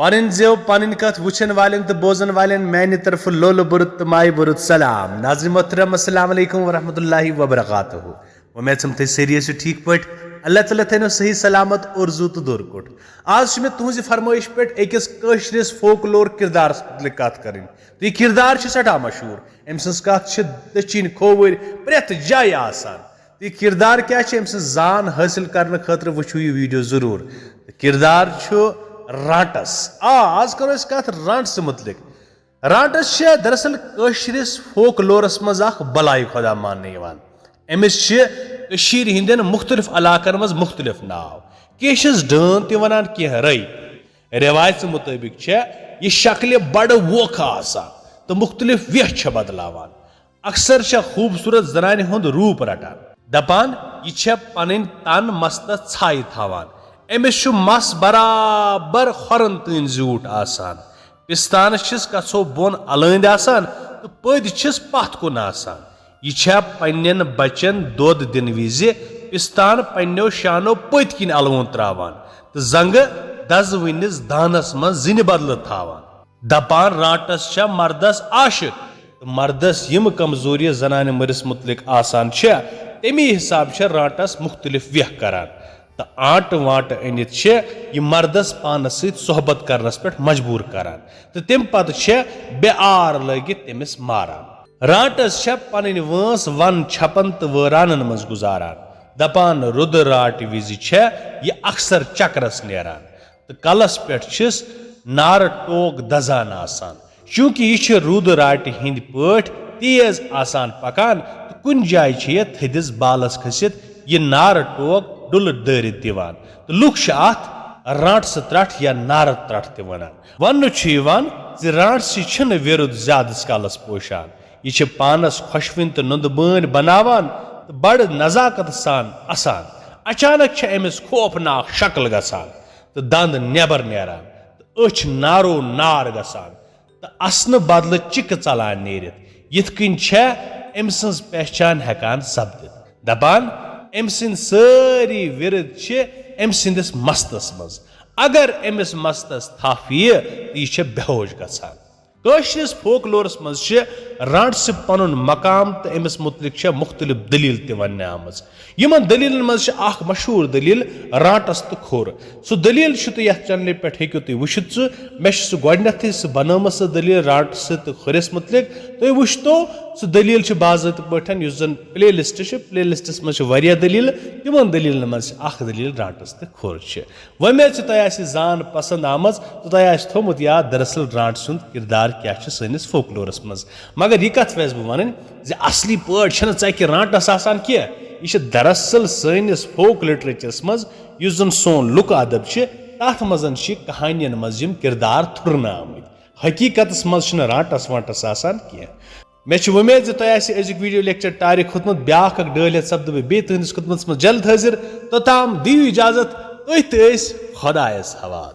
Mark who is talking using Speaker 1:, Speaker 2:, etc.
Speaker 1: पन जेव पन कथ वुचन वालें तो बोजन वालें मैंने तरफ लोल बुरुत माय बुरुत सलाम नाज़रीन मोहतरम अस्सलाम वालेकुम वरहमतुल्लाहि वबरकातुहू। उम्मीद छम थे सारी ठीक पट अल्लाह ताला थो सही सलामत और जू तो दुर कोट। आज मे तुज फरमाइश पे अकिस कशरिस फोकलोर किरदार कत कर। तो यह किरदार सठा मशहूर अम सज कत दचिन खोवर प्रेत जाय आसान। तो यह किरदार क्या अम जान हासिल करने खतर वुचू यह वीडियो जरूर। किरदार रांटस। आज करो कत रांटस मुतलिक। रांटस दरअसल कशरिस फोकलोरस मज बलाई खुदा मानने अमिस हिंदन मुख्तलिफ इलाकन मज मुख्तलिफ नाव केशस डन त वन कह रई रिवायत मुताबिक यह शक्ल बड़ वोख तो मुख्तलिफ वेह बदलावान अक्सर खूबसूरत जनान हुंद रूप रटान दपान यह पन तन मस्त छाई थावान अमिस मस बराबर खोरन तन जूट आसान पिस्तानस कछो बोन अलंद आसान तो पद पथ कुन आसान यह पन्न बचन दोद दिन विज पिस्तान पन्नो शानो पत किन अलवोन त्रावान तो जंग दजवनिस दानस मं जिन बदल थावान दपान रांटस मर्दस आशिक तो मर्दस यम कमजोरी जनान मरिस मुतलिक आसान तमी हिसाब रांटस मुख्तलिफ वेह करान तो आट वाट अनित यह मर्दस पानस सहित सोहबत करनस पे मजबूर करान तो तम पे बेआर लगित तमिस मारान। रांटस पन वंस वन छपन तो वरानन मज गुजारान दपान रुद राट विज यह अक्सर चक्रस नेरान तो कलस पे नार टोक दजान आसान चूंकि यह रुद राट हिंद पट तेज आसान पकान तो कुन जाय यह थदिस बालस खसित यह नार टोक डुल दरित दिवान तो लुक अत रांटस त्रट या नार त्रट त वन रांटस विरुद्ध ज्यादा कालस पोशान यह पानस खुशविन तो नुंद बन बनावान तो बड़ नजाकत सान असान अचानक अमिस खौफनाक शक्ल गसान तो दंद नेबर नेरान तो अछ नारो नार गसान तो असन बदल चिक चलान नेरित यिथ कन अम सज पहचान हेकान सपदित दपान अम सिंद सारी विरद अम सिंदिस मस्तस मज अगर अमिस मस्तस थफ यह तो यह बेहोश गसान। कशरिस फोकलोरस मज रांटस पन मकाम तो अमिस मुतलिक मुख्तलिफ दलील त वन आमज यमन दलील मज मशहूर दलील रांटस तो खोर सह दलील ये चैनल पे हेकु तुम वुचित मे गोडनथ सह बनम सह दलील रांटस तो खोरिस मुतलिक तुम वुचतो सह दलील बाज़ात पे जन प्ले लिस्टस मज दलील तिमन दलील मज दलील रांटस तो खोर वमेद तुम जान पसंद आमज तो तुम थोमुत याद दरअसल रांट सुंद किरदार क्या सैनिस फोकलोरस मज मगर यह कत वैस बह वन असली पे रांटस आसान क्या यह दरअसल सैनिस फोक लिटरेचरस मज जन सोन लुक अदब तथ मजन कहानियन मज किरदार थुरन आमत हकीकत मज रांटस वांटस आसान क्या। मे उम्मीद तुम अजुक वीडियो लेक्चर तारीख खुतमुत ब्याख डालित सपद बे तुंदिस खुदमत मज जल्द हाजिर तोताम दियो इजाजत तुम खुदायस हवाल।